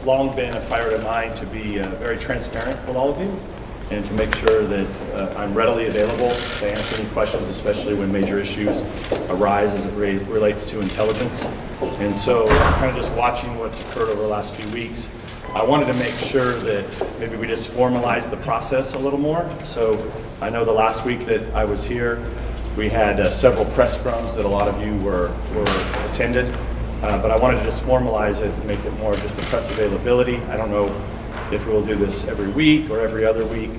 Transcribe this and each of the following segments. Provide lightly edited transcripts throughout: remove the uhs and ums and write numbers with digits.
long been a priority of mine to be very transparent with all of you and to make sure that I'm readily available to answer any questions, especially when major issues arise as it relates to intelligence. And so kind of just watching what's occurred over the last few weeks, I wanted to make sure that maybe we just formalize the process a little more. So I know the last week that I was here, we had several press scrums that a lot of you were attended, but I wanted to just formalize it and make it more just a press availability. I don't know if we will do this every week or every other week,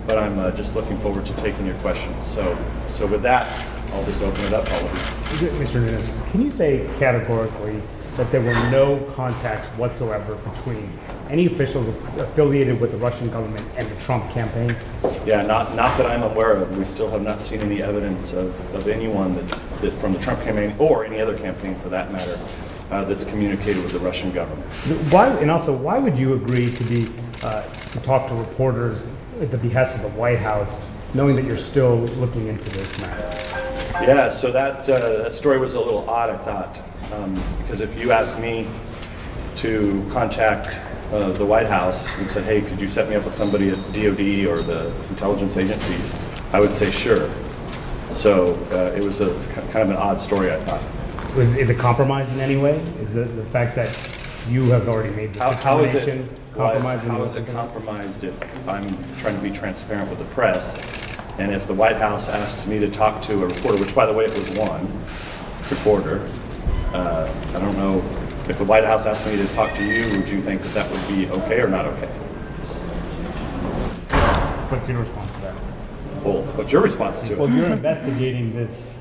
but I'm just looking forward to taking your questions. So with that, I'll just open it up to all of you. Mr. Nunes, can you say categorically that there were no contacts whatsoever between any officials affiliated with the Russian government and the Trump campaign? Yeah, not that I'm aware of. We still have not seen any evidence of anyone that from the Trump campaign or any other campaign for that matter that's communicated with the Russian government. Why would you agree to talk to reporters at the behest of the White House, knowing that you're still looking into this matter? Yeah, so that story was a little odd, I thought, because if you asked me to contact the White House and said, hey, could you set me up with somebody at DOD or the intelligence agencies, I would say sure. So it was a kind of an odd story, I thought. Is it compromised in any way? Is the fact that you have already made the determination compromised? How is it compromised if I'm trying to be transparent with the press, and if the White House asks me to talk to a reporter, which by the way it was one reporter, I don't know, if the White House asked me to talk to you, would you think that that would be okay or not okay? What's your response to that? Well, what's your response to it? Well, you're investigating this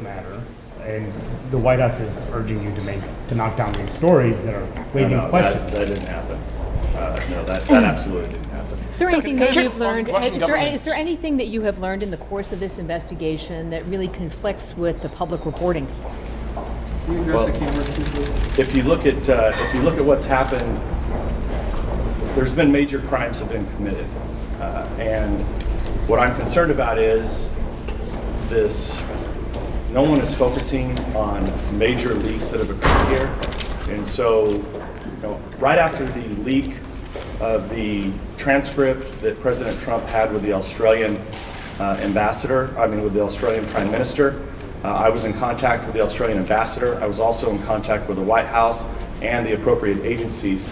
matter, and the White House is urging you to knock down these stories that are raising questions. That didn't happen. No, that absolutely didn't happen. Is there anything that you've learned? Is there anything that you have learned in the course of this investigation that really conflicts with the public reporting? Well, if you look at what's happened, there's been major crimes have been committed, and what I'm concerned about is this. No one is focusing on major leaks that have occurred here, and so right after the leak of the transcript that President Trump had with the Australian with the Australian Prime Minister, I was in contact with the Australian ambassador. I was also in contact with the White House and the appropriate agencies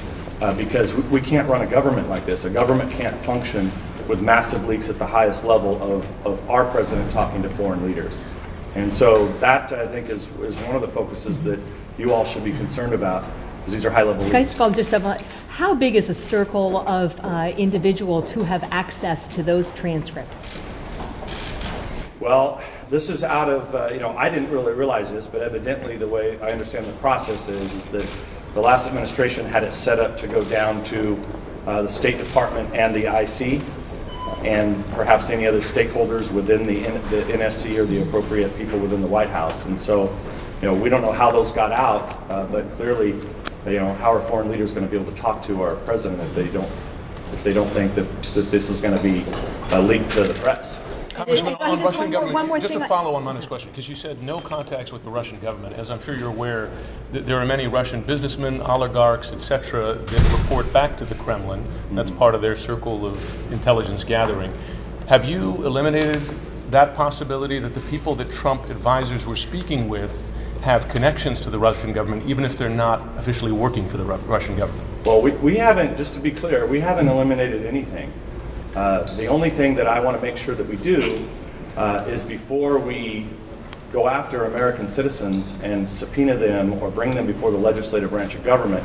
because we can't run a government like this. A government can't function with massive leaks at the highest level of our president talking to foreign leaders. And so that, I think, is one of the focuses that you all should be concerned about, because these are high-level leaks. Can I just follow just up on, how big is the circle of individuals who have access to those transcripts? Well, this is out of, I didn't really realize this, but evidently the way I understand the process is that the last administration had it set up to go down to the State Department and the IC, and perhaps any other stakeholders within the NSC or the appropriate people within the White House. And so, we don't know how those got out, but clearly, how are foreign leaders going to be able to talk to our president if they don't think that this is going to be leaked to the press? Congressman, on Russian government, just to follow on Manu's question, because you said no contacts with the Russian government. As I'm sure you're aware, there are many Russian businessmen, oligarchs, etc., that report back to the Kremlin. That's part of their circle of intelligence gathering. Have you eliminated that possibility that the people that Trump advisors were speaking with have connections to the Russian government, even if they're not officially working for the Russian government? Well, we haven't, just to be clear, we haven't eliminated anything. The only thing that I want to make sure that we do is before we go after American citizens and subpoena them or bring them before the legislative branch of government,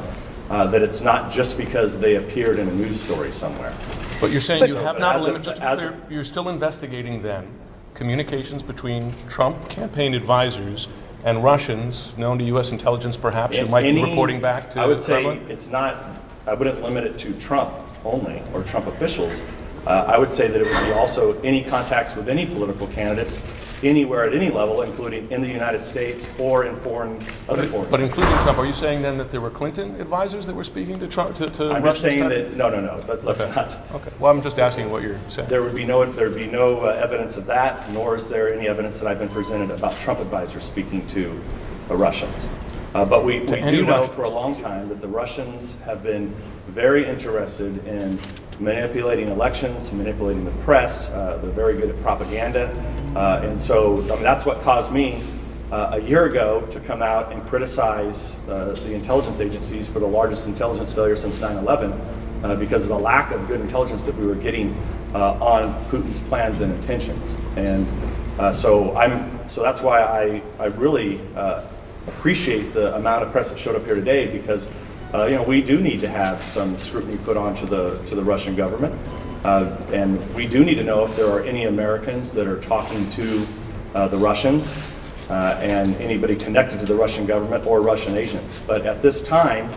that it's not just because they appeared in a news story somewhere. But you're saying you have not eliminated, you're still investigating then communications between Trump campaign advisors and Russians known to U.S. intelligence perhaps who might be reporting back to I would say Kremlin? it's not, I wouldn't limit it to Trump only or Trump officials. I would say that it would be also any contacts with any political candidates anywhere at any level, including in the United States or in other foreign. But including Trump, are you saying then that there were Clinton advisors that were speaking to Trump? To I'm just saying that no. Let's not. Okay. Well, I'm just asking what you're saying. There would be no evidence of that, nor is there any evidence that I've been presented about Trump advisors speaking to Russians. But we do know for a long time that the Russians have been very interested in manipulating elections, manipulating the press. They're very good at propaganda. And so that's what caused me a year ago to come out and criticize the intelligence agencies for the largest intelligence failure since 9/11 because of the lack of good intelligence that we were getting on Putin's plans and intentions. And so that's why I really appreciate the amount of press that showed up here today, because we do need to have some scrutiny put onto the Russian government, and we do need to know if there are any Americans that are talking to the Russians and anybody connected to the Russian government or Russian agents. But at this time,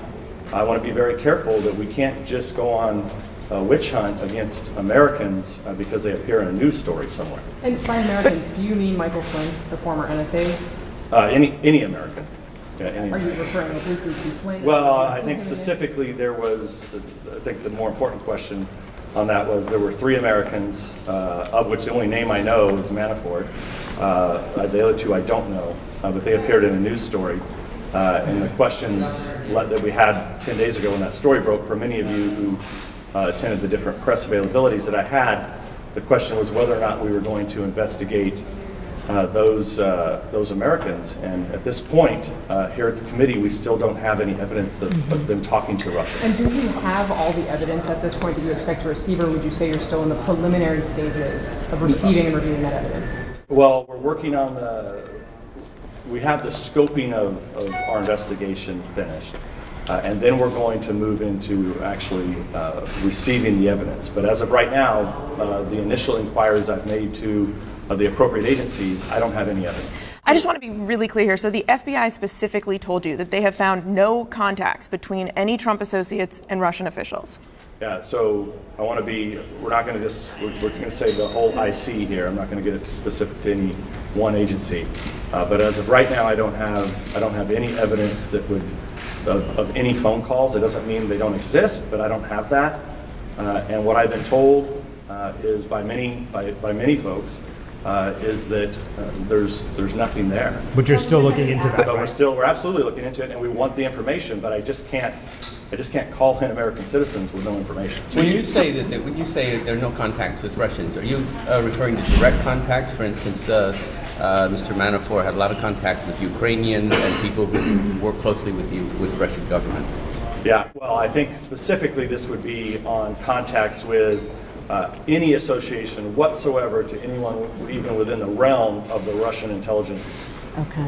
I want to be very careful that we can't just go on a witch hunt against Americans because they appear in a news story somewhere. And by Americans, do you mean Michael Flynn, the former NSA? Any American. Yeah, Are you referring to Flynn? Well, I think specifically I think the more important question on that was there were 3 Americans, of which the only name I know is Manafort. The other 2 I don't know, but they appeared in a news story. And the questions that we had 10 days ago when that story broke, for many of you who attended the different press availabilities that I had, the question was whether or not we were going to investigate those Americans. And at this point, here at the committee, we still don't have any evidence of them talking to Russia. And do you have all the evidence at this point that you expect to receive, or would you say you're still in the preliminary stages of receiving and reviewing that evidence? Well, we're working on we have the scoping of our investigation finished. And then we're going to move into actually receiving the evidence. But as of right now, the initial inquiries I've made to the appropriate agencies, I don't have any evidence. I just want to be really clear here. So the FBI specifically told you that they have found no contacts between any Trump associates and Russian officials. Yeah, so I want to we're not going to we're going to say the whole IC here. I'm not going to get it specific to any one agency. But as of right now, I don't have any evidence that would, of any phone calls. It doesn't mean they don't exist, but I don't have that. And what I've been told is by many folks is that there's nothing there. But you're still looking into that. But we're absolutely looking into it, and we want the information. But I just can't call in American citizens with no information. When you say that there are no contacts with Russians, are you referring to direct contacts? For instance, Mr. Manafort had a lot of contact with Ukrainians and people who work closely with Russian government. Yeah, well, I think specifically this would be on contacts with any association whatsoever to anyone even within the realm of the Russian intelligence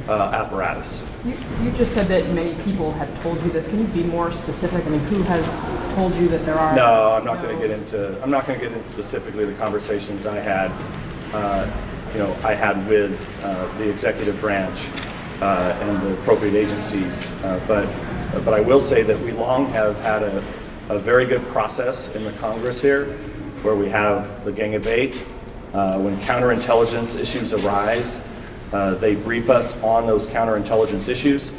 apparatus. You just said that many people have told you this. Can you be more specific? I mean, who has told you that there are? No, I'm not going to get into specifically the conversations I had. I had with the executive branch and the appropriate agencies, but I will say that we long have had a very good process in the Congress here, where we have the Gang of Eight. When counterintelligence issues arise, they brief us on those counterintelligence issues,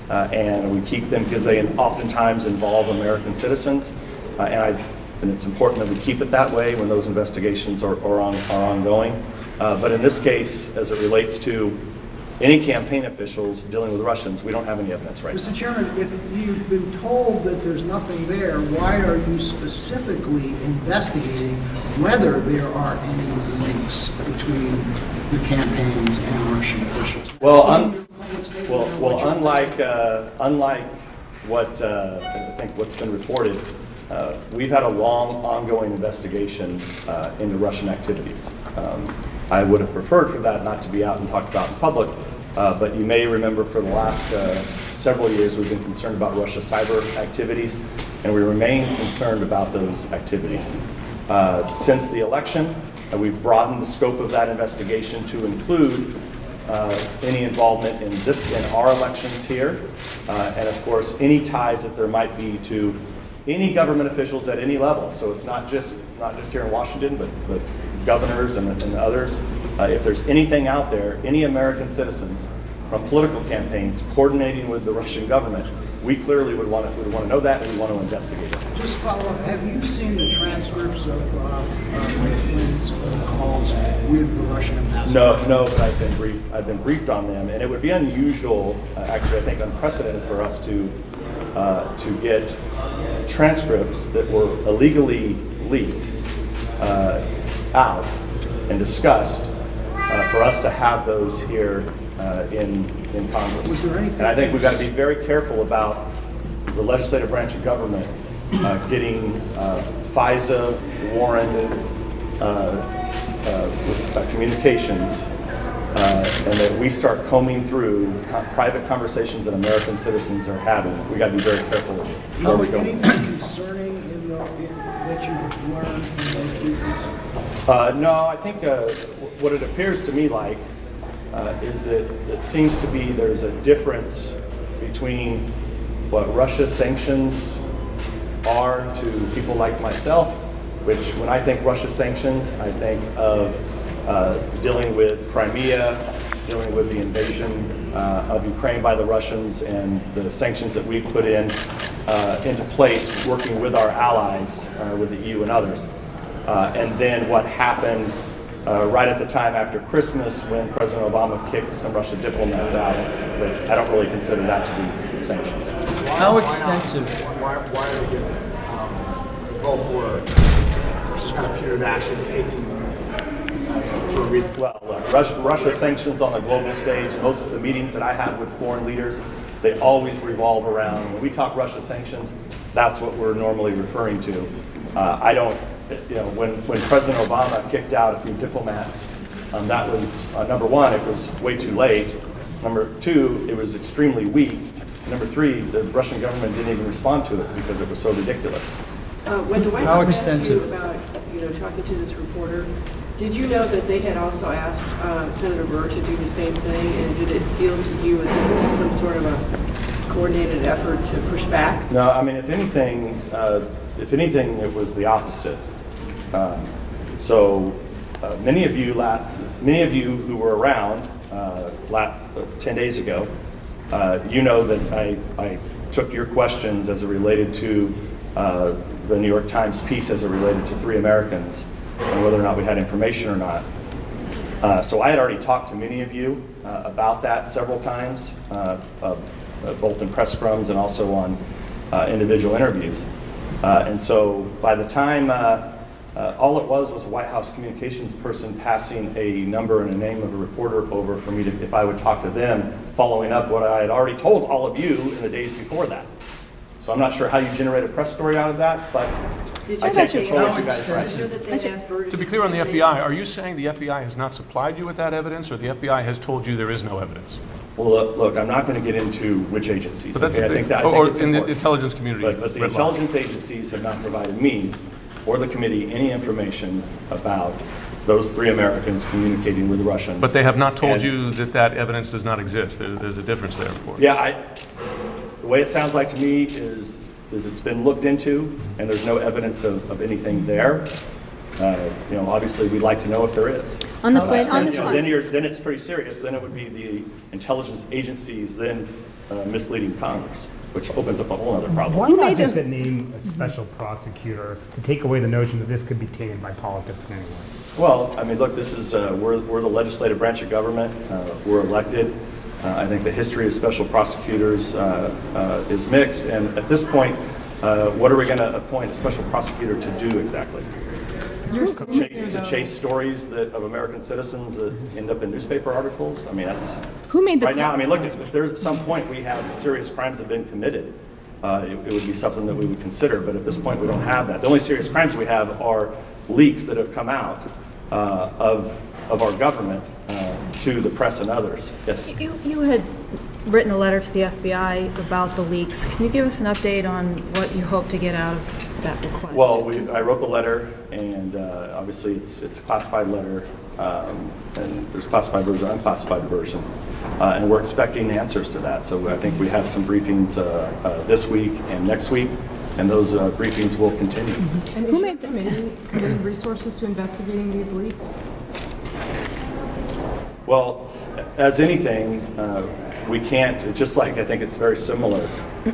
and we keep them because they oftentimes involve American citizens, and it's important that we keep it that way when those investigations are ongoing. But in this case, as it relates to any campaign officials dealing with Russians, we don't have any evidence right now. Mr. Chairman, if you've been told that there's nothing there, why are you specifically investigating whether there are any links between the campaigns and Russian officials? Well, unlike what I think what's been reported, we've had a long, ongoing investigation into Russian activities. I would have preferred for that not to be out and talked about in public, but you may remember for the last several years we've been concerned about Russia's cyber activities, and we remain concerned about those activities. Since the election, we've broadened the scope of that investigation to include any involvement in our elections here, and of course any ties that there might be to any government officials at any level. So it's not just here in Washington, but governors and others. If there's anything out there, any American citizens from political campaigns coordinating with the Russian government, we clearly would want to know that, and we want to investigate it. Just follow up, have you seen the transcripts of Lynn's phone calls with the Russian ambassador? No, but I've been briefed on them, and it would be unusual, actually I think unprecedented for us to get transcripts that were illegally leaked out and discussed for us to have those here in Congress. Was there anything and I think we've got to be very careful about the legislative branch of government getting FISA warranted communications, and that we start combing through private conversations that American citizens are having. We got to be very careful where we go. Anything concerning that you've learned from those briefings? No, I think what it appears to me like is that it seems to be there's a difference between what Russia's sanctions are to people like myself, which when I think Russia sanctions, I think of dealing with Crimea, dealing with the invasion of Ukraine by the Russians, and the sanctions that we've put into place, working with our allies, with the EU and others. And then what happened right at the time after Christmas when President Obama kicked some Russian diplomats out. But I don't really consider that to be sanctions. How extensive? Why are they different? Both were just kind of punitive action taken for a reason. Well, look, Russia sanctions on the global stage. Most of the meetings that I have with foreign leaders, they always revolve around, when we talk Russia sanctions, that's what we're normally referring to. I don't, when President Obama kicked out a few diplomats, that was, number one, it was way too late. Number two, it was extremely weak. Number three, the Russian government didn't even respond to it because it was so ridiculous. When the White House asked you about, talking to this reporter, did you know that they had also asked Senator Burr to do the same thing, and did it feel to you as if it was some sort of a coordinated effort to push back? No, I mean, if anything, it was the opposite. Many of you who were around 10 days ago, you know that I took your questions as it related to the New York Times piece as it related to 3 Americans and whether or not we had information or not. So I had already talked to many of you about that several times, both in press scrums and also on individual interviews. And so by the time, all it was a White House communications person passing a number and a name of a reporter over for me to, if I would talk to them, following up what I had already told all of you in the days before that. So I'm not sure how you generate a press story out of that, but I can't control what you guys write. To be clear on the FBI, are you saying the FBI has not supplied you with that evidence, or the FBI has told you there is no evidence? Well, look, I'm not going to get into which agencies. But that's okay? I think it's in the intelligence community. But the intelligence agencies have not provided me or the committee any information about those 3 Americans communicating with the Russians. But they have not told you that evidence does not exist. There's a difference there, of course. Yeah, the way it sounds like to me is it's been looked into, and there's no evidence of anything there. Obviously, we'd like to know if there is. On the front. Then it's pretty serious. Then it would be the intelligence agencies then misleading Congress, which opens up a whole other problem. Why not just name a special prosecutor to take away the notion that this could be tainted by politics anyway? Well, I mean, look, this is we're the legislative branch of government. We're elected. I think the history of special prosecutors is mixed, and at this point, what are we going to appoint a special prosecutor to do exactly? To chase stories of American citizens that end up in newspaper articles? I mean, that's who made the right now. I mean, look, if there's at some point we have serious crimes that have been committed, it would be something that we would consider. But at this point, we don't have that. The only serious crimes we have are leaks that have come out of our government to the press and others. Yes. You had written a letter to the FBI about the leaks. Can you give us an update on what you hope to get out of that request? Well, I wrote the letter, and obviously it's a classified letter, and there's classified version, unclassified version, and we're expecting answers to that. So I think we have some briefings this week and next week, and those briefings will continue. And who made the committee resources to investigating these leaks? Well, as anything, we can't, just like I think it's very similar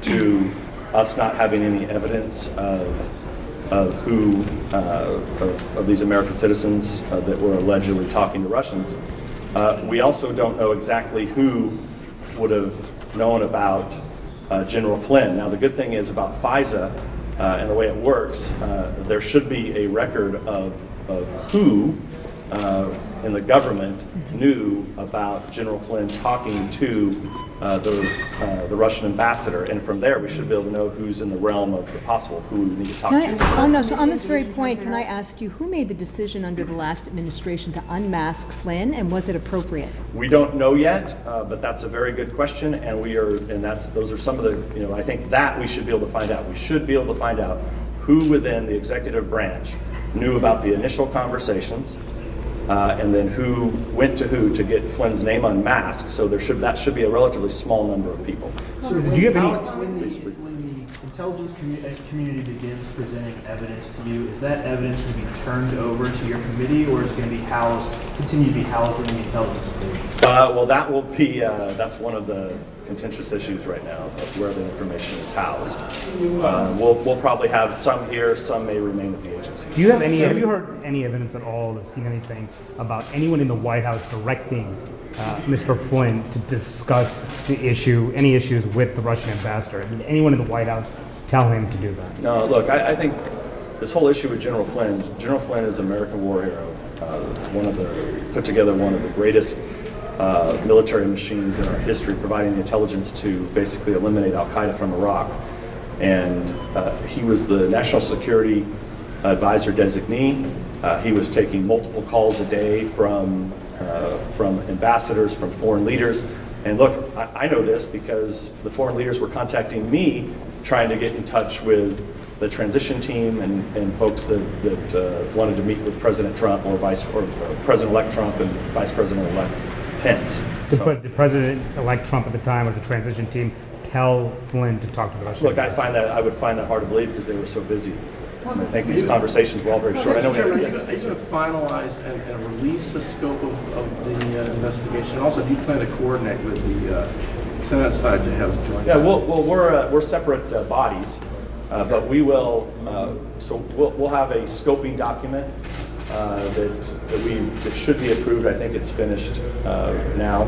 to us not having any evidence of who, of these American citizens that were allegedly talking to Russians. We also don't know exactly who would have known about General Flynn. Now, the good thing is about FISA and the way it works, there should be a record of who in the government knew about General Flynn talking to the Russian ambassador, and from there we should be able to know who's in the realm of the possible who we need to talk to. On this very point, can I ask you, who made the decision under the last administration to unmask Flynn, and was it appropriate? We don't know yet, but that's a very good question, and those are some of the, I think that we should be able to find out. We should be able to find out who within the executive branch knew about the initial conversations, and then who went to who to get Flynn's name unmasked. So that should be a relatively small number of people. So do you have any? When the intelligence community begins presenting evidence to you, is that evidence going to be turned over to your committee, or is it going to be continue to be housed in the intelligence committee? Well, that will be that's one of the contentious issues right now of where the information is housed. We'll probably have some here, some may remain at the agency. Do you have any? Have you heard any evidence at all, or seen anything about anyone in the White House directing Mr. Flynn to discuss any issues with the Russian ambassador? Did anyone in the White House tell him to do that? No, look, I think this whole issue with General Flynn is an American war hero. Put together one of the greatest military machines in our history, providing the intelligence to basically eliminate Al-Qaeda from Iraq. And he was the national security advisor designee. He was taking multiple calls a day from ambassadors, from foreign leaders. And look, I know this because the foreign leaders were contacting me, trying to get in touch with the transition team and folks that wanted to meet with President Trump or President-elect Trump and Vice President-elect Pence. But the President-elect Trump at the time, or the transition team, tell Flynn to talk to the Russian ambassador? Look, I would find that hard to believe because they were so busy. And I think these conversations were all very short. Are you going to finalize and release the scope of the investigation? Also, do you plan to coordinate with the Senate side to have joint? Yeah, we're separate bodies, but we will. So we'll have a scoping document that should be approved. I think it's finished now,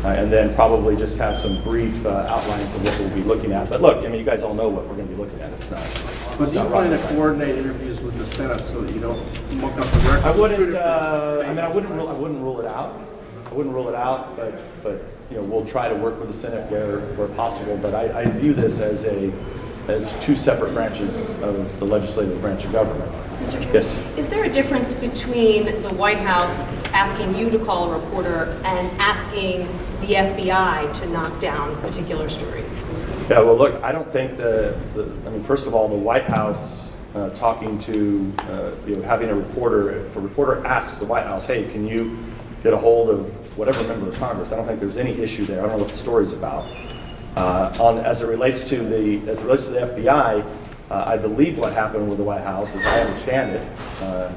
and then probably just have some brief outlines of what we'll be looking at. But look, you guys all know what we're going to be looking at. It's not. But do you plan to coordinate interviews with the Senate so that you don't muck up the record? I wouldn't. I wouldn't rule it out. I wouldn't rule it out, but we'll try to work with the Senate where possible. But I view this as two separate branches of the legislative branch of government. Mr. Chairman, yes. Is there a difference between the White House asking you to call a reporter and asking the FBI to knock down particular stories? Yeah, well, look, I don't think first of all, the White House talking to, having a reporter, if a reporter asks the White House, hey, can you get a hold of whatever member of Congress? I don't think there's any issue there. I don't know what the story's about. As it relates to the FBI, I believe what happened with the White House, as I understand it,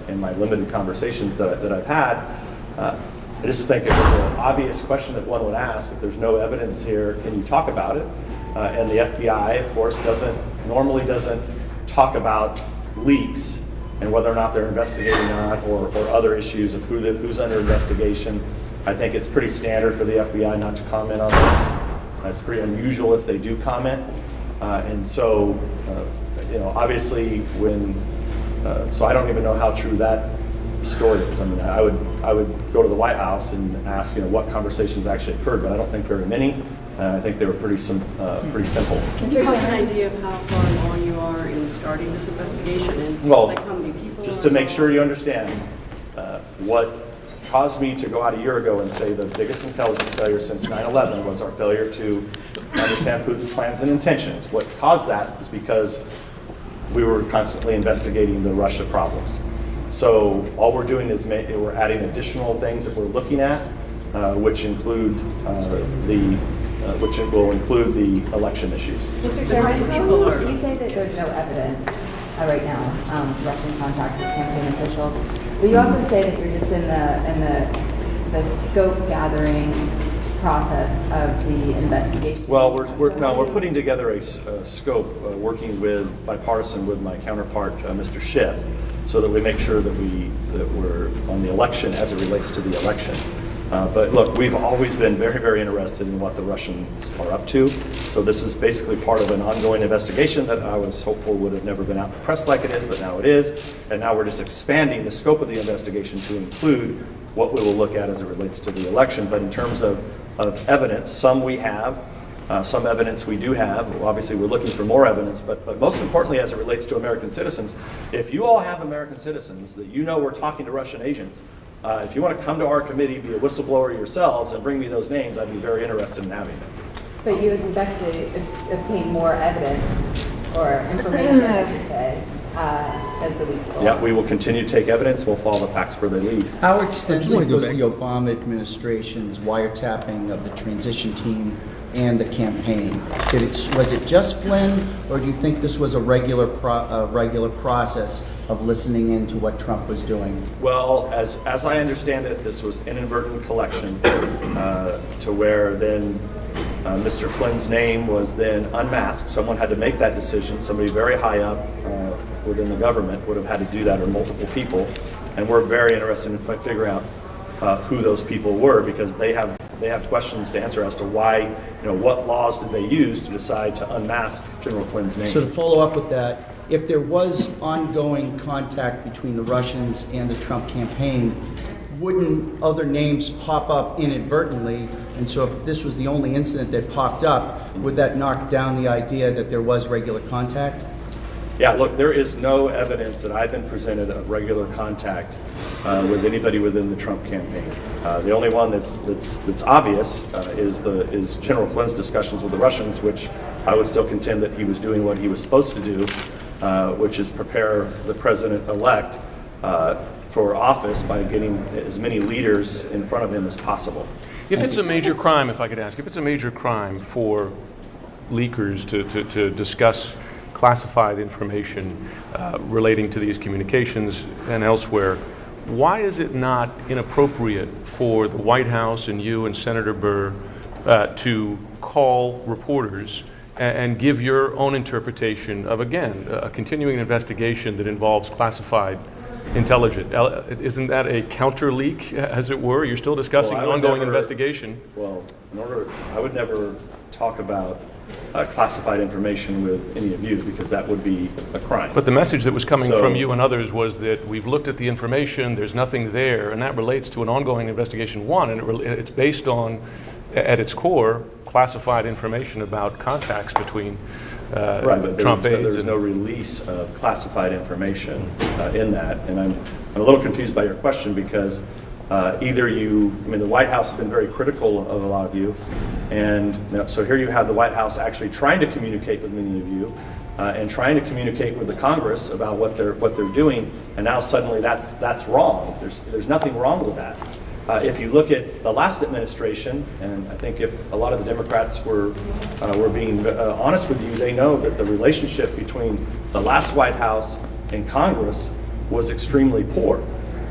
in my limited conversations that I've had, I just think it was an obvious question that one would ask. If there's no evidence here, can you talk about it? And the FBI, of course, normally doesn't talk about leaks and whether or not they're investigating or not, or other issues of who's under investigation. I think it's pretty standard for the FBI not to comment on this. It's pretty unusual if they do comment. And so, obviously so I don't even know how true that story is. I mean, I would go to the White House and ask, what conversations actually occurred, but I don't think very many. I think they were pretty simple. Can you give us an idea of how far along you are in starting this investigation and how many people? Just to make sure you understand, what caused me to go out a year ago and say the biggest intelligence failure since 9/11 was our failure to understand Putin's plans and intentions. What caused that is because we were constantly investigating the Russia problems. So all we're doing is we're adding additional things that we're looking at, which will include the election issues. Mr. Chairman, you say that there's no evidence right now, Russian contacts with campaign officials. But you also say that you're just in the the scope gathering process of the investigation? Well, we're putting together a scope, working bipartisan with my counterpart, Mr. Schiff, so that we make sure that we're on the election as it relates to the election. But look, we've always been very, very interested in what the Russians are up to. So this is basically part of an ongoing investigation that I was hopeful would have never been out in the press like it is, but now it is. And now we're just expanding the scope of the investigation to include what we will look at as it relates to the election. But in terms of evidence, some we have, some evidence we do have. Obviously, we're looking for more evidence, but most importantly, as it relates to American citizens, if you all have American citizens that you know we're talking to Russian agents, if you want to come to our committee, be a whistleblower yourselves, and bring me those names, I'd be very interested in having them. But you expect to obtain more evidence or information, I should say, as the weeks go on? Yeah, we will continue to take evidence. We'll follow the facts where they lead. How extensive was the Obama administration's wiretapping of the transition team and the campaign? Was it just Flynn, or do you think this was a regular process of listening into what Trump was doing? Well, as I understand it, this was inadvertent collection to where then Mr. Flynn's name was then unmasked. Someone had to make that decision. Somebody very high up within the government would have had to do that, or multiple people. And we're very interested in figuring out who those people were, because they have questions to answer as to why, what laws did they use to decide to unmask General Flynn's name. So to follow up with that, if there was ongoing contact between the Russians and the Trump campaign, wouldn't other names pop up inadvertently? And so if this was the only incident that popped up, would that knock down the idea that there was regular contact? Yeah, look, there is no evidence that I've been presented of regular contact with anybody within the Trump campaign. The only one that's obvious is General Flynn's discussions with the Russians, which I would still contend that he was doing what he was supposed to do, which is prepare the president-elect for office by getting as many leaders in front of him as possible. If it's a major crime, if I could ask, if it's a major crime for leakers to discuss classified information relating to these communications and elsewhere, why is it not inappropriate for the White House and you and Senator Burr to call reporters and give your own interpretation of, again, a continuing investigation that involves classified intelligence? Isn't that a counter leak, as it were? You're still discussing an ongoing investigation. Well, I would never talk about classified information with any of you, because that would be a crime. But the message that was coming from you and others was that we've looked at the information, there's nothing there, and that relates to an ongoing investigation, and it's based on, at its core, classified information about contacts between Trump aides. There's no release of classified information in that, and I'm a little confused by your question, because the White House has been very critical of a lot of you, and so here you have the White House actually trying to communicate with many of you, and trying to communicate with the Congress about what they're doing, and now suddenly that's wrong. There's nothing wrong with that. If you look at the last administration, and I think if a lot of the Democrats were being honest with you, they know that the relationship between the last White House and Congress was extremely poor.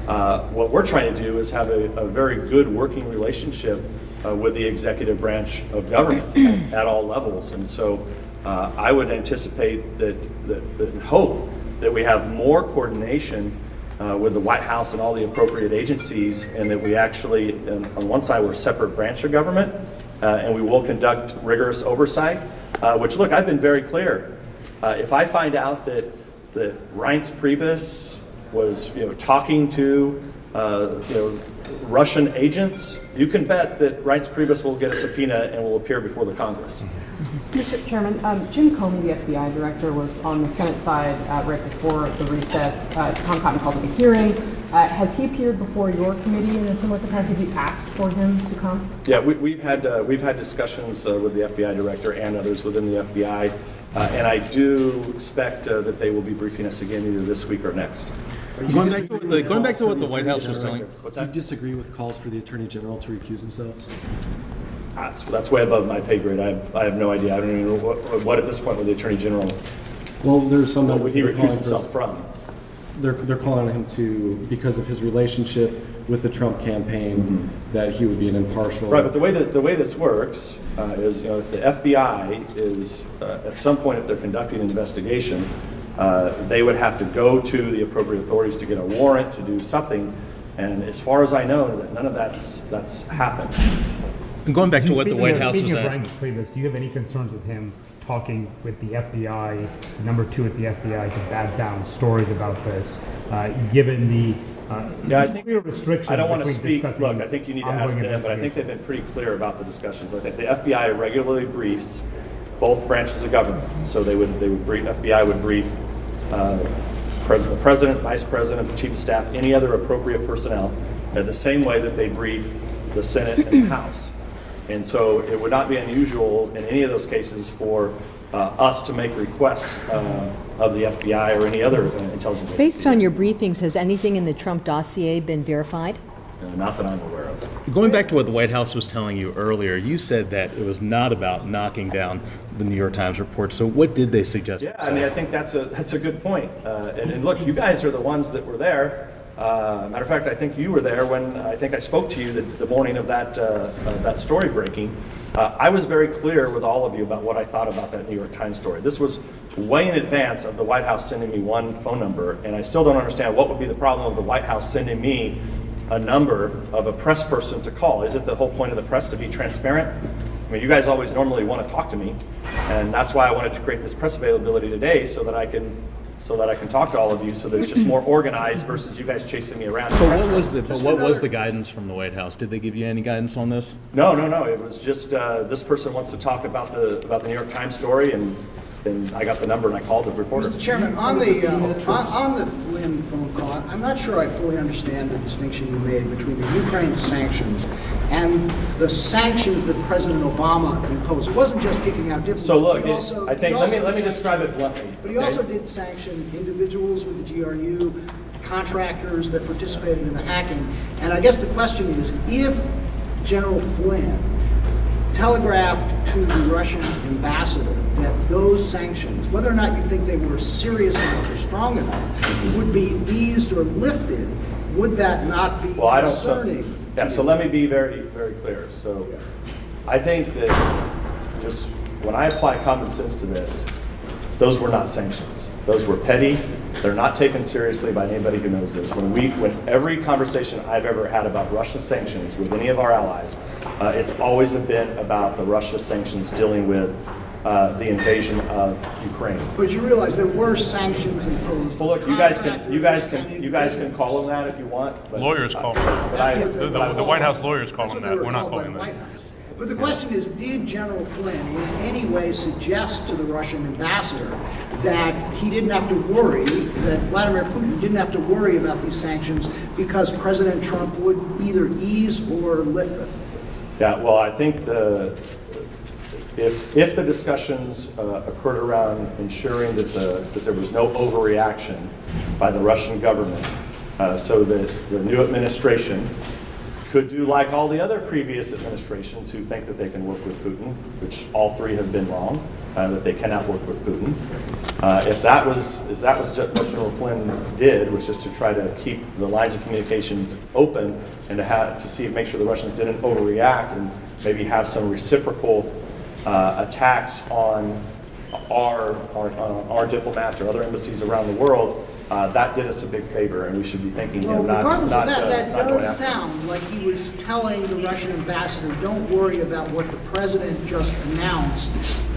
What we're trying to do is have a very good working relationship with the executive branch of government at all levels. And so I would anticipate that hope that we have more coordination with the White House and all the appropriate agencies, and that we actually, on one side, we're a separate branch of government, and we will conduct rigorous oversight, which, look, I've been very clear. If I find out that Reince Priebus was talking to Russian agents, you can bet that Reince Priebus will get a subpoena and will appear before the Congress. Mr. Chairman, Jim Comey, the FBI director, was on the Senate side right before the recess. Tom Cotton called it a hearing. Has he appeared before your committee in a similar capacity? Have you asked for him to come? Yeah, we've had discussions with the FBI director and others within the FBI, and I do expect that they will be briefing us again either this week or next. Going back to what the White House was telling, do you disagree with calls for the Attorney General to recuse himself? That's way above my pay grade. I have no idea. I don't even know what at this point with the Attorney General. Well, there's some would he recuse himself from? They're calling on him to, because of his relationship with the Trump campaign, that he would be an impartial. Right, but the way this works is, if the FBI is at some point, if they're conducting an investigation, they would have to go to the appropriate authorities to get a warrant to do something. And as far as I know, none of that's happened. And going back to what the White House was asking. asking. Do you have any concerns with him talking with the FBI, number two at the FBI, to back down stories about this, given the I think restrictions? I don't want to between speak. Look, I think you need to ask them, but I think they've been pretty clear about the discussions. I think the FBI regularly briefs both branches of government. So they would brief, FBI would brief the president, vice president, the chief of staff, any other appropriate personnel, the same way that they brief the Senate and the House. And so it would not be unusual in any of those cases for us to make requests of the FBI or any other intelligence agency. Based on your briefings, has anything in the Trump dossier been verified? Not that I'm aware of. Going back to what the White House was telling you earlier, you said that it was not about knocking down the New York Times report. So what did they suggest? Yeah, I mean, I think that's a good point. And look, you guys are the ones that were there. Matter of fact, I think you were there when I think I spoke to you the morning of that story breaking. I was very clear with all of you about what I thought about that New York Times story. This was way in advance of the White House sending me one phone number, and I still don't understand what would be the problem of the White House sending me a number of a press person to call. Is it the whole point of the press to be transparent? I mean, you guys always normally want to talk to me, and that's why I wanted to create this press availability today so that I can talk to all of you, so that it's just more organized versus you guys chasing me around. But what was the guidance from the White House? Did they give you any guidance on this? No. It was just this person wants to talk about the New York Times story, and I got the number and I called the reporter. Mr. Chairman, on the Flynn phone call, I'm not sure I fully understand the distinction you made between the Ukraine sanctions and the sanctions that President Obama imposed. It wasn't just kicking out diplomats. So look, I think let me describe it bluntly. But he also did sanction individuals with the GRU, contractors that participated in the hacking. And I guess the question is, if General Flynn telegraphed to the Russian ambassador that those sanctions, whether or not you think they were serious enough or strong enough, would be eased or lifted, would that not be concerning? So let me be very, very clear. So I think that just when I apply common sense to this, those were not sanctions. Those were petty. They're not taken seriously by anybody who knows this. When every conversation I've ever had about Russia sanctions with any of our allies, it's always been about the Russia sanctions dealing with the invasion of Ukraine. But you realize there were sanctions imposed. Well, look, you guys can call them that if you want. But lawyers call them that. The White House lawyers call them that. We're not calling them that. But the question is, did General Flynn in any way suggest to the Russian ambassador that he didn't have to worry, that Vladimir Putin didn't have to worry about these sanctions because President Trump would either ease or lift them? Yeah, well, I think if the discussions occurred around ensuring that there was no overreaction by the Russian government, so that the new administration could do like all the other previous administrations who think that they can work with Putin, which all three have been wrong, that they cannot work with Putin. If that was what General Flynn did, was just to try to keep the lines of communications open and to make sure the Russians didn't overreact and maybe have some reciprocal attacks on our diplomats or other embassies around the world, that did us a big favor, and we should be thinking regardless of that does sound like he was telling the Russian ambassador, don't worry about what the president just announced.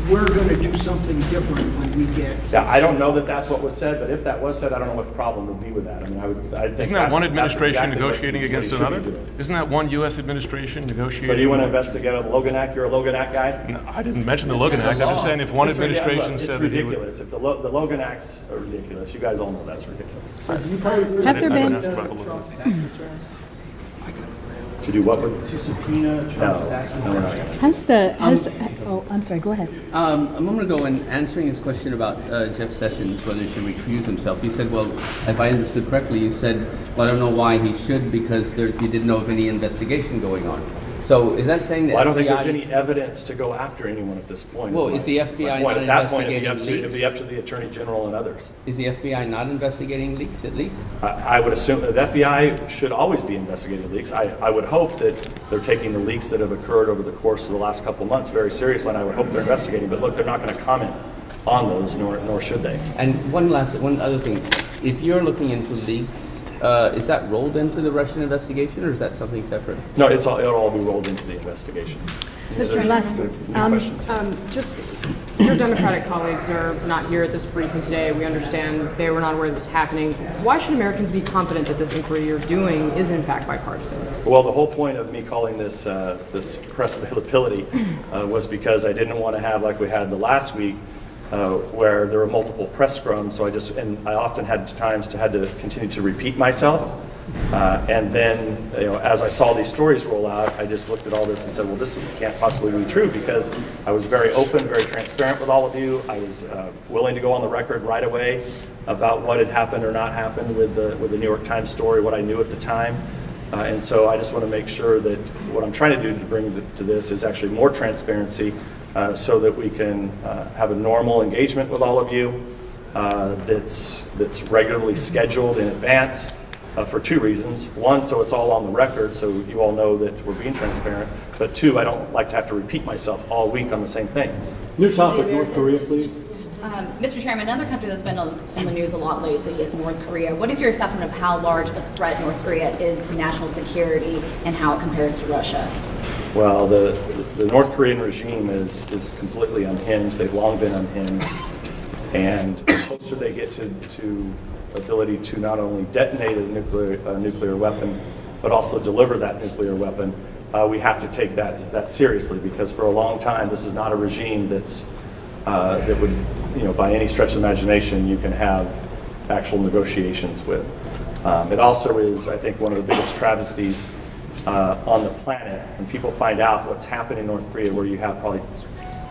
We're going to do something different when we get... Yeah, I don't know that that's what was said, but if that was said, I don't know what the problem would be with that. I mean, I think isn't that one administration negotiating against another? Isn't that one U.S. administration negotiating? So do you want to investigate a Logan Act? You're a Logan Act guy? No, I didn't mention the Logan Act. I'm just saying if one administration said that he would... It's ridiculous. If the Logan Acts are ridiculous, you guys all know that's ridiculous. Have there been... To do what? To subpoena Trump's tax returns. I'm sorry, go ahead. A moment ago, in answering his question about Jeff Sessions, whether he should recuse himself, he said, well, if I understood correctly, you said, well, I don't know why he should because you didn't know of any investigation going on. So is that saying that Well, I don't think there's any evidence to go after anyone at this point. Well, is the FBI not at that point, investigating it'd be up to the Attorney General and others. Is the FBI not investigating leaks at least? I would assume that the FBI should always be investigating leaks. I would hope that they're taking the leaks that have occurred over the course of the last couple of months very seriously, and I would hope they're investigating. But look, they're not going to comment on those, nor should they. And one other thing. If you're looking into leaks, is that rolled into the Russian investigation, or is that something separate? No, it'll all be rolled into the investigation. Mr. Just your Democratic colleagues are not here at this briefing today. We understand they were not aware this was happening. Why should Americans be confident that this inquiry you're doing is in fact bipartisan? Well, the whole point of me calling this this press availability was because I didn't want to have, like we had the last week, where there were multiple press scrums. So I often had times had to continue to repeat myself. And then, as I saw these stories roll out, I just looked at all this and said, well, this can't possibly be true, because I was very open, very transparent with all of you. I was willing to go on the record right away about what had happened or not happened with the New York Times story, what I knew at the time. And so I just want to make sure that what I'm trying to do to bring to this is actually more transparency, so that we can have a normal engagement with all of you that's regularly scheduled in advance. For two reasons. One, so it's all on the record, so you all know that we're being transparent. But two, I don't like to have to repeat myself all week on the same thing. New topic, North Korea, please. Mr. Chairman, another country that's been in the news a lot lately is North Korea. What is your assessment of how large a threat North Korea is to national security and how it compares to Russia? Well, the North Korean regime is completely unhinged. They've long been unhinged. And the closer they get to ability to not only detonate a nuclear weapon, but also deliver that nuclear weapon, we have to take that seriously, because for a long time this is not a regime that would, by any stretch of imagination, you can have actual negotiations with. It also is, I think, one of the biggest travesties on the planet when people find out what's happened in North Korea, where you have probably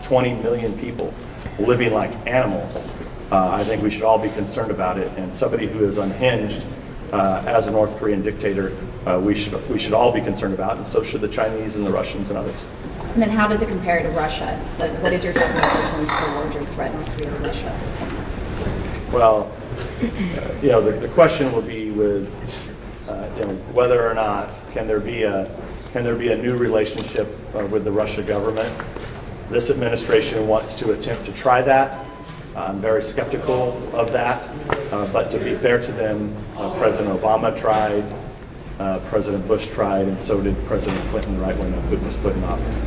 20 million people living like animals. I think we should all be concerned about it, and somebody who is unhinged as a North Korean dictator, we should all be concerned about, and so should the Chinese and the Russians and others. And then how does it compare to Russia? What is your assessment in terms of the larger threat North Korea to Russia at this point? Well, the question will be with whether or not can there be a new relationship with the Russian government. This administration wants to attempt to try that. I'm very skeptical of that, but to be fair to them, President Obama tried, President Bush tried, and so did President Clinton right when Putin was put in office.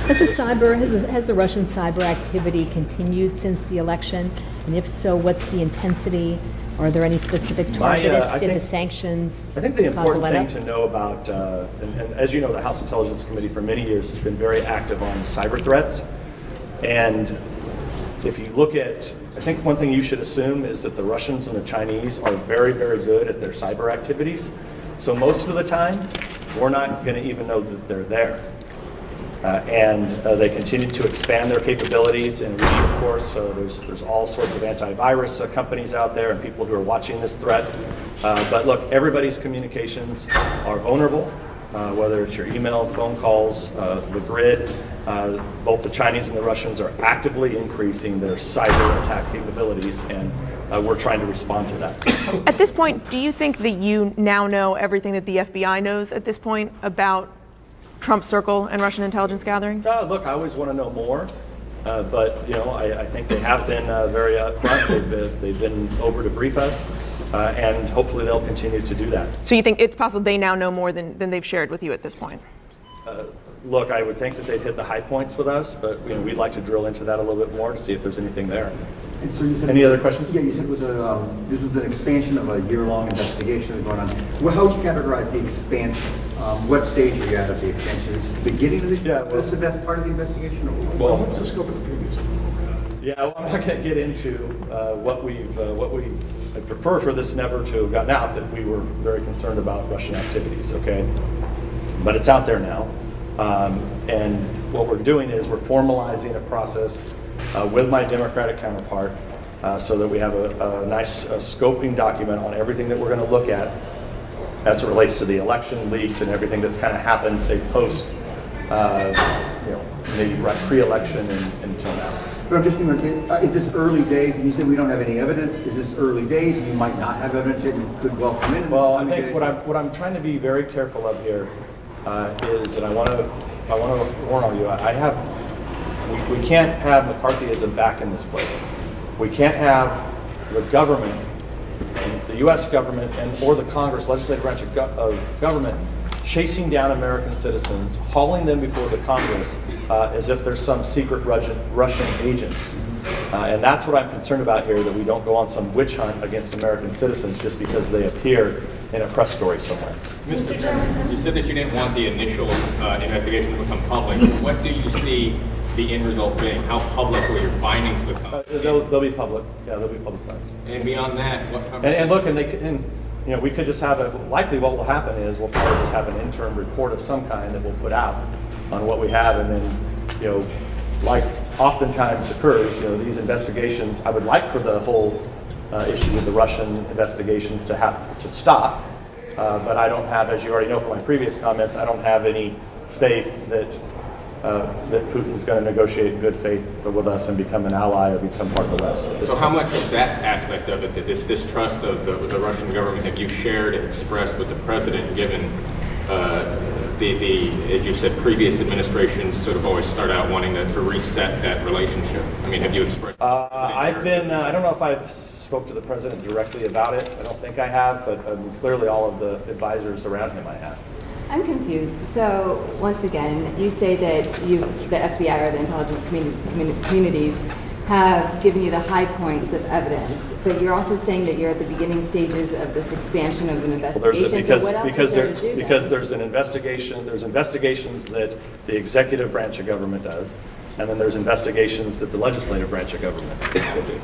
Has the Russian cyber activity continued since the election? And if so, what's the intensity? Are there any specific targets? Did the sanctions? I think the important thing to know about, and as you know, the House Intelligence Committee for many years has been very active on cyber threats. And if you look at, I think one thing you should assume is that the Russians and the Chinese are very, very good at their cyber activities. So most of the time, we're not going to even know that they're there. And they continue to expand their capabilities. And we, of course, there's all sorts of antivirus companies out there and people who are watching this threat. But look, everybody's communications are vulnerable, whether it's your email, phone calls, the grid. Both the Chinese and the Russians are actively increasing their cyber attack capabilities, and we're trying to respond to that. At this point, do you think that you now know everything that the FBI knows at this point about Trump Circle and Russian intelligence gathering? Look, I always want to know more, but I think they have been very upfront. They've been over to brief us, and hopefully they'll continue to do that. So you think it's possible they now know more than they've shared with you at this point? Look, I would think that they'd hit the high points with us, but we'd like to drill into that a little bit more to see if there's anything there. And so you said, any other questions? Yeah, you said it was this was an expansion of a year-long investigation going on. Well, how would you categorize the expansion? What stage are you at of the expansion? Is it the beginning of the this the best part of the investigation? Or what's the scope of the previous? Yeah, well, I'm not going to get into what we I prefer for this never to have gotten out, that we were very concerned about Russian activities, okay? But it's out there now. And what we're doing is we're formalizing a process with my Democratic counterpart so that we have a nice scoping document on everything that we're going to look at as it relates to the election leaks and everything that's kind of happened, say post, maybe right pre-election and until now. But I'm just thinking, is this early days? And you said we don't have any evidence. Is this early days? You might not have evidence yet. You could well come in. Well, I think what I'm trying to be very careful of here is, and I want to warn all you. We can't have McCarthyism back in this place. We can't have the government, the U.S. government, or the Congress, legislative branch of government, chasing down American citizens, hauling them before the Congress as if there's some secret Russian agents. And that's what I'm concerned about here, that we don't go on some witch hunt against American citizens just because they appear in a press story somewhere. Mr. Chairman, you said that you didn't want the initial investigation to become public. What do you see the end result being? How public will your findings become? They'll be public. Yeah, they'll be publicized. And beyond that, what and look, we could just have likely what will happen is we'll probably just have an interim report of some kind that we'll put out on what we have, and then, like oftentimes occurs, these investigations, I would like for the whole issue with the Russian investigations to have to stop, but I don't have, as you already know from my previous comments, I don't have any faith that Putin's going to negotiate in good faith with us and become an ally or become part of the West. So how much of that aspect of it, this distrust of the Russian government, have you shared and expressed with the president, given the as you said, previous administrations sort of always start out wanting to reset that relationship? I mean, have you expressed? I've been, I don't know if I've spoke to the president directly about it. I don't think I have, but clearly all of the advisors around him I have. I'm confused. So once again, you say that the FBI or the intelligence communities have given you the high points of evidence, but you're also saying that you're at the beginning stages of this expansion of an investigation. Because there's an investigation. There's investigations that the executive branch of government does, and then there's investigations that the legislative branch of government will do.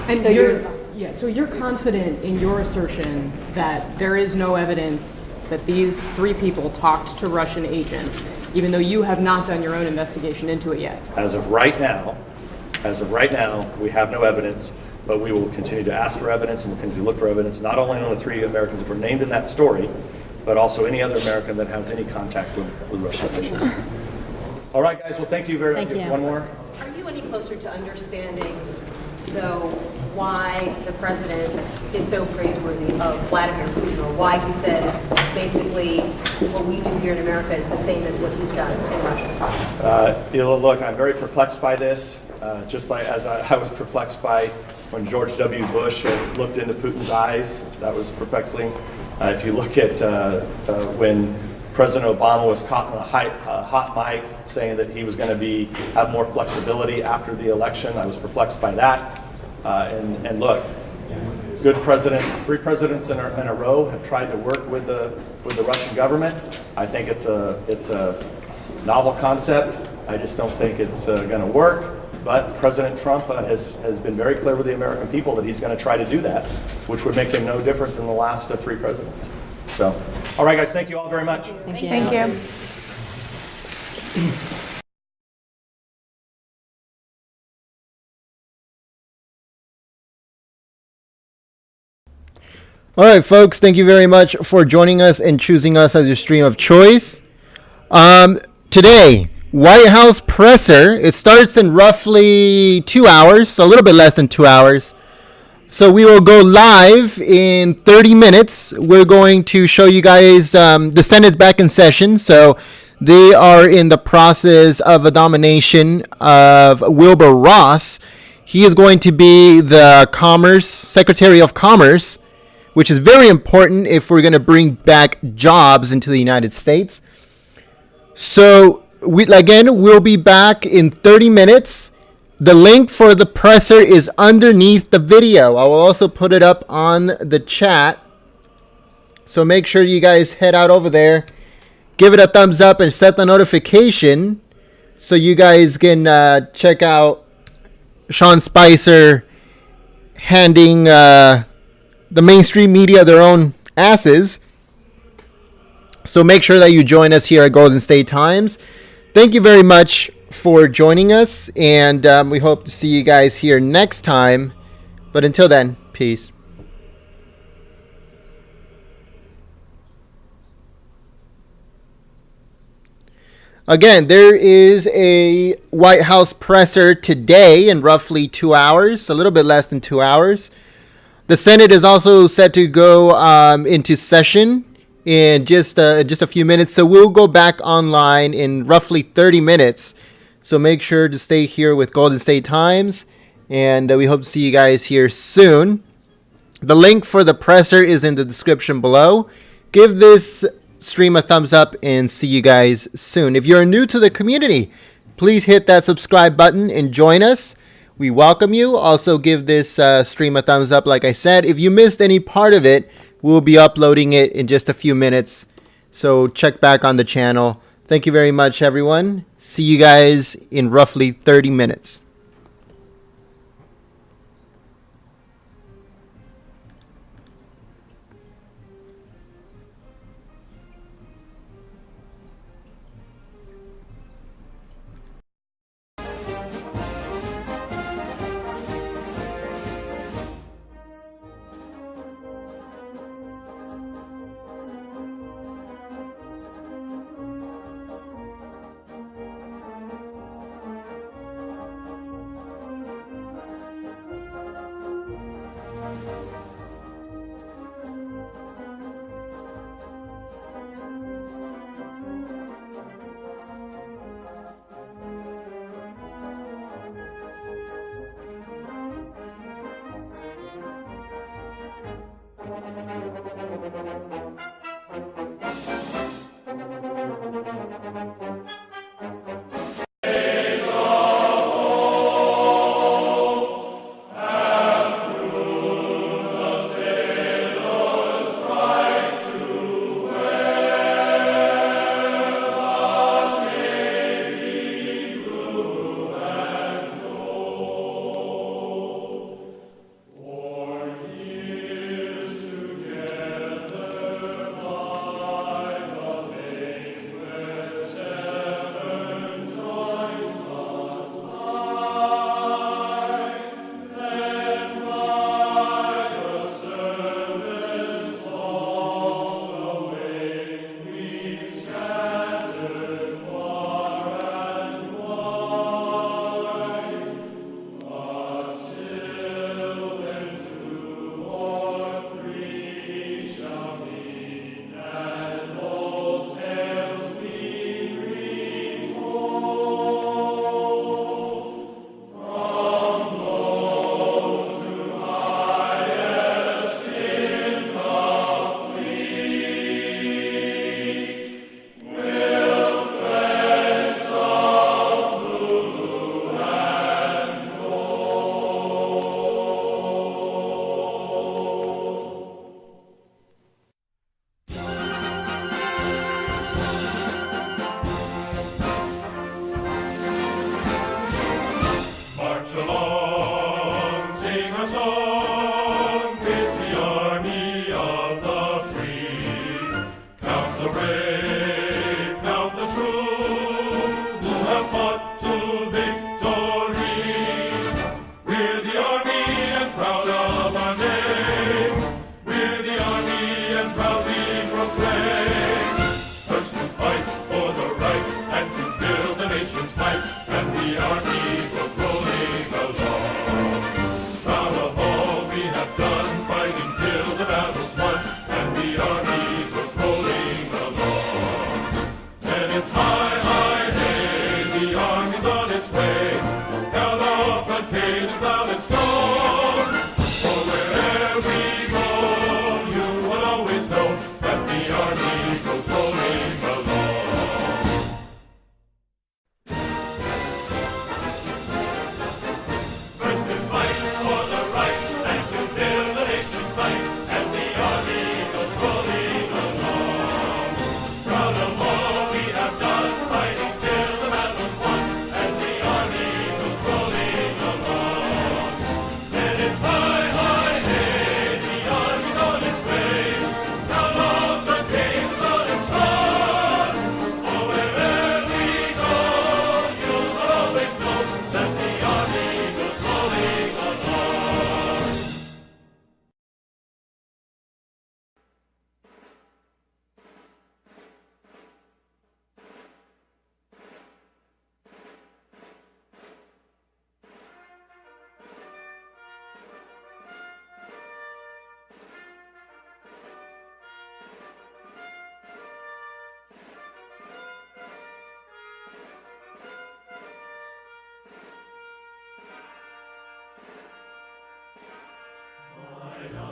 And so you're confident in your assertion that there is no evidence that these three people talked to Russian agents, even though you have not done your own investigation into it yet? As of right now, we have no evidence, but we will continue to ask for evidence and we'll continue to look for evidence, not only on the three Americans that were named in that story, but also any other American that has any contact with Russian officials. All right, guys, well, thank you very much. One more. Are you any closer to understanding, though, why the president is so praiseworthy of Vladimir Putin, or why he says basically what we do here in America is the same as what he's done in Russia? Look, I'm very perplexed by this, just like as I was perplexed by when George W. Bush looked into Putin's eyes. That was perplexing. If you look at when President Obama was caught on a hot mic saying that he was going to have more flexibility after the election, I was perplexed by that. And look, good presidents, three presidents in a row have tried to work with the Russian government. I think it's a novel concept. I just don't think it's going to work. But President Trump has been very clear with the American people that he's going to try to do that, which would make him no different than the last three presidents. So, all right, guys, thank you all very much. Thank you. All right, folks, thank you very much for joining us and choosing us as your stream of choice. Today, White House presser. It starts in roughly 2 hours, so a little bit less than 2 hours. So we will go live in 30 minutes. We're going to show you guys the Senate's back in session. So they are in the process of a nomination of Wilbur Ross. He is going to be the Secretary of Commerce, which is very important if we're going to bring back jobs into the United States. So we'll be back in 30 minutes. The link for the presser is underneath the video. I will also put it up on the chat. So make sure you guys head out over there, give it a thumbs up, and set the notification so you guys can check out Sean Spicer handing the mainstream media their own asses. So make sure that you join us here at Golden State Times. Thank you very much for joining us, and we hope to see you guys here next time. But until then, peace. Again, there is a White House presser today in roughly 2 hours, a little bit less than 2 hours. The Senate is also set to go into session in just a few minutes, so we'll go back online in roughly 30 minutes. So make sure to stay here with Golden State Times, and we hope to see you guys here soon. The link for the presser is in the description below. Give this stream a thumbs up and see you guys soon. If you're new to the community, please hit that subscribe button and join us. We welcome you. Also give this stream a thumbs up like I said. If you missed any part of it, we'll be uploading it in just a few minutes. So check back on the channel. Thank you very much, everyone. See you guys in roughly 30 minutes. His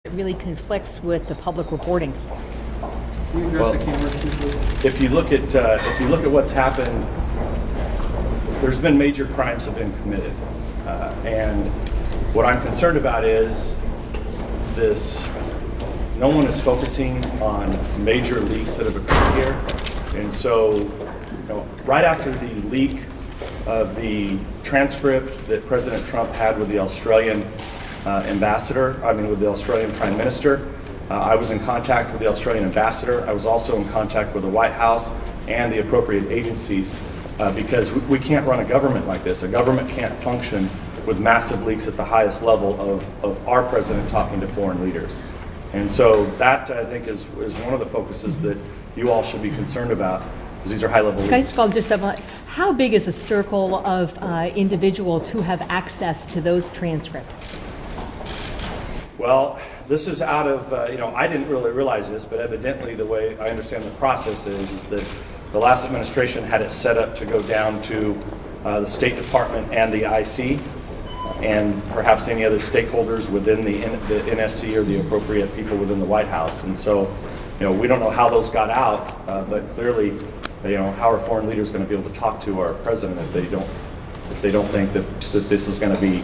It really conflicts with the public reporting. Can you address the camera, please? If you look at what's happened, there's been major crimes have been committed, and what I'm concerned about is this. No one is focusing on major leaks that have occurred here, and so, right after the leak of the transcript that President Trump had with the Australian with the Australian Prime Minister. I was in contact with the Australian ambassador. I was also in contact with the White House and the appropriate agencies because we can't run a government like this. A government can't function with massive leaks at the highest level of our president talking to foreign leaders. And so that, I think, is one of the focuses that you all should be concerned about, because these are high-level leaks. Can I just follow just up? How big is a circle of individuals who have access to those transcripts? Well, this is out of, I didn't really realize this, but evidently the way I understand the process is that the last administration had it set up to go down to the State Department and the IC, and perhaps any other stakeholders within the NSC or the appropriate people within the White House. And so, we don't know how those got out, but clearly, how are foreign leaders going to be able to talk to our president if they don't think that this is going to be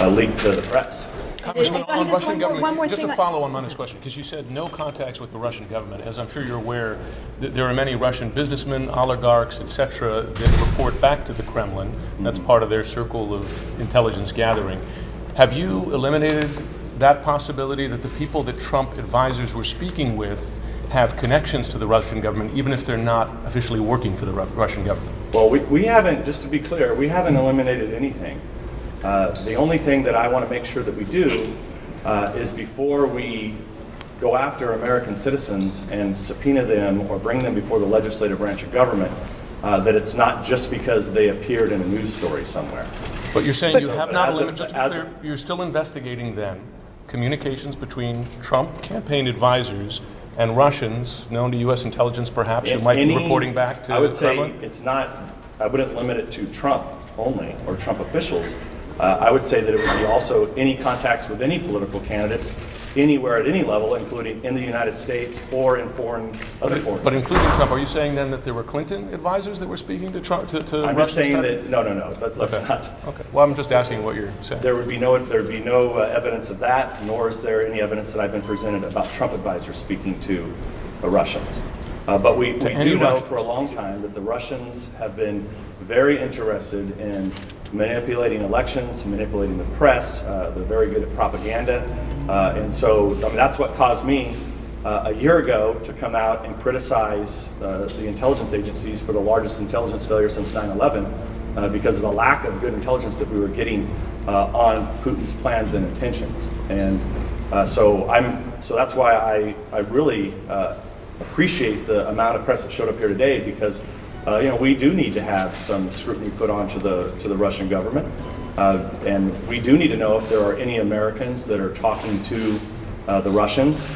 leaked to the press? Congressman, on Russian government, just to follow on Nunes' question, because you said no contacts with the Russian government. As I'm sure you're aware, there are many Russian businessmen, oligarchs, etc., that report back to the Kremlin. That's part of their circle of intelligence gathering. Have you eliminated that possibility that the people that Trump advisors were speaking with have connections to the Russian government, even if they're not officially working for the Russian government? Well, we haven't, just to be clear, we haven't eliminated anything. The only thing that I want to make sure that we do is before we go after American citizens and subpoena them or bring them before the legislative branch of government, that it's not just because they appeared in a news story somewhere. But you're saying you have not eliminated, just to be clear, you're still investigating then communications between Trump campaign advisors and Russians known to U.S. intelligence perhaps who might be reporting back to the Kremlin? I would say it's not, I wouldn't limit it to Trump only or Trump officials. I would say that it would be also any contacts with any political candidates anywhere at any level, including in the United States or in other foreign. But including Trump, are you saying then that there were Clinton advisors that were speaking to Trump? I'm just saying that no. Let's not. Okay. Well, I'm just asking what you're saying. There would be no evidence of that, nor is there any evidence that I've been presented about Trump advisors speaking to the Russians. But we do know for a long time that the Russians have been very interested in manipulating elections, manipulating the press. They're very good at propaganda. And so that's what caused me a year ago to come out and criticize the intelligence agencies for the largest intelligence failure since 9/11 because of the lack of good intelligence that we were getting on Putin's plans and intentions. And so that's why I really appreciate the amount of press that showed up here today, because we do need to have some scrutiny put onto the Russian government, and we do need to know if there are any Americans that are talking to the Russians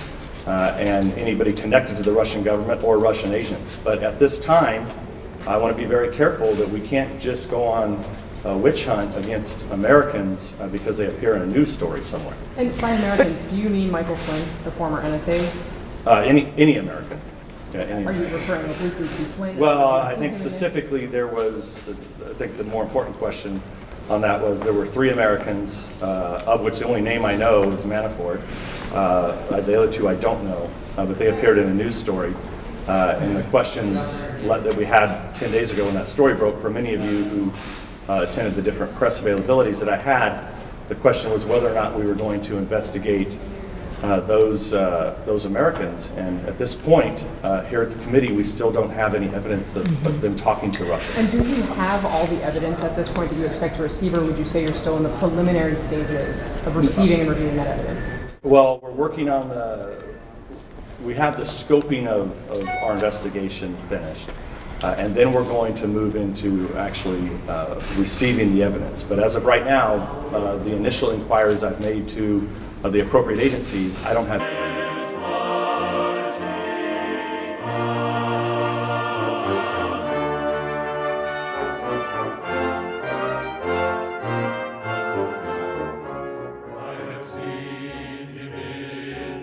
and anybody connected to the Russian government or Russian agents. But at this time, I want to be very careful that we can't just go on a witch hunt against Americans because they appear in a news story somewhere. And by Americans, do you mean Michael Flynn, the former NSA? Any American. Yeah, Are you referring to Flynn? Well, I think specifically there was, I think the more important question on that was there were 3 Americans, of which the only name I know is Manafort. The other 2 I don't know, but they appeared in a news story. And the questions that we had 10 days ago when that story broke, for many of you who attended the different press availabilities that I had, the question was whether or not we were going to investigate those Americans. And at this point, here at the committee, we still don't have any evidence of them talking to Russia. And do you have all the evidence at this point that you expect to receive, or would you say you're still in the preliminary stages of receiving and reviewing that evidence? Well, we're working on we have the scoping of our investigation finished. And then we're going to move into actually receiving the evidence. But as of right now, the initial inquiries I've made to the appropriate agencies, I don't have. I have seen him in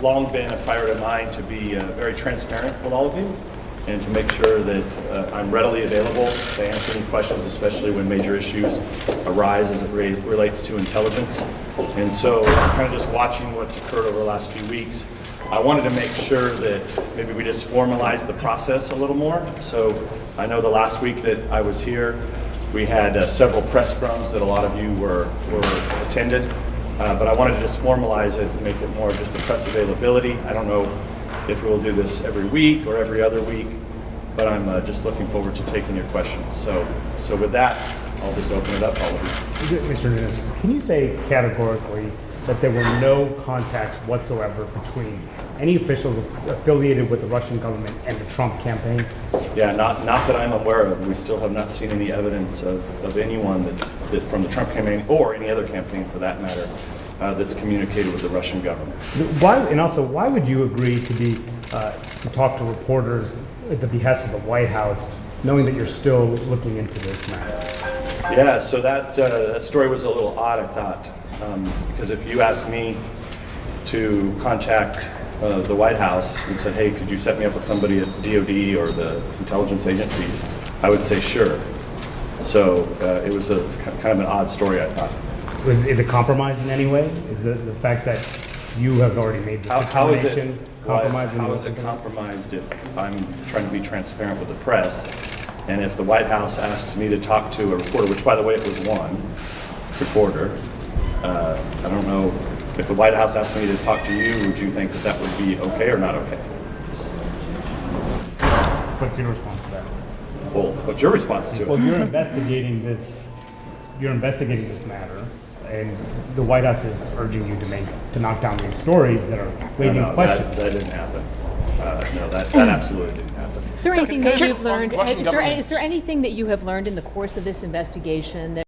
long been a priority of mine to be very transparent with all of you. and to make sure that I'm readily available to answer any questions, especially when major issues arise as it relates to intelligence. And so I'm kind of just watching what's occurred over the last few weeks. I wanted to make sure that maybe we just formalize the process a little more. So I know the last week that I was here, we had several press scrums that a lot of you were attended, but I wanted to just formalize it and make it more just a press availability. I don't know if we'll do this every week or every other week, but I'm just looking forward to taking your questions. So with that, I'll just open it up, all of you. Mr. Nunes, can you say categorically that there were no contacts whatsoever between any officials affiliated with the Russian government and the Trump campaign? Yeah, not that I'm aware of. We still have not seen any evidence of anyone that from the Trump campaign or any other campaign for that matter that's communicated with the Russian government. Why would you agree to talk to reporters at the behest of the White House, knowing that you're still looking into this matter? Yeah, so that story was a little odd, I thought, because if you asked me to contact the White House and said, hey, could you set me up with somebody at DOD or the intelligence agencies, I would say sure. So it was a kind of an odd story, I thought. Is it compromised in any way? Is the fact that you have already made this determination compromised? How is it compromised if I'm trying to be transparent with the press? And if the White House asks me to talk to a reporter, which by the way, it was one reporter, I don't know, if the White House asked me to talk to you, would you think that that would be okay or not okay? What's your response to that? Well, what's your response to it? Well, you're investigating this matter, and the White House is urging you to knock down these stories that are raising questions. That didn't happen. No, that absolutely didn't happen. Is there anything that you've learned? Is there anything that you have learned in the course of this investigation that